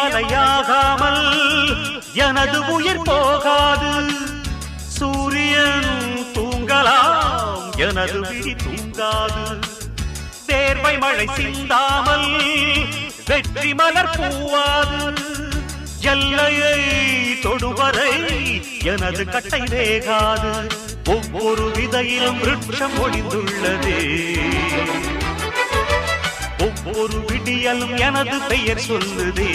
மலையாகாமல் எனது உயிர் போகாது. சூரியன் தூங்கலாம், எனது விழி தூங்காது. தேர்வை மழை சிந்தாமல் வெற்றி மலர் பூவாது. எல்லையை தொடுவரை எனது கட்டை வேகாது. ஒவ்வொரு விதையிலும் விருட்சம் ஒளிந்துள்ளதே. ஒவ்வொரு விடியலும் எனது பெயர் சொல்லுதே.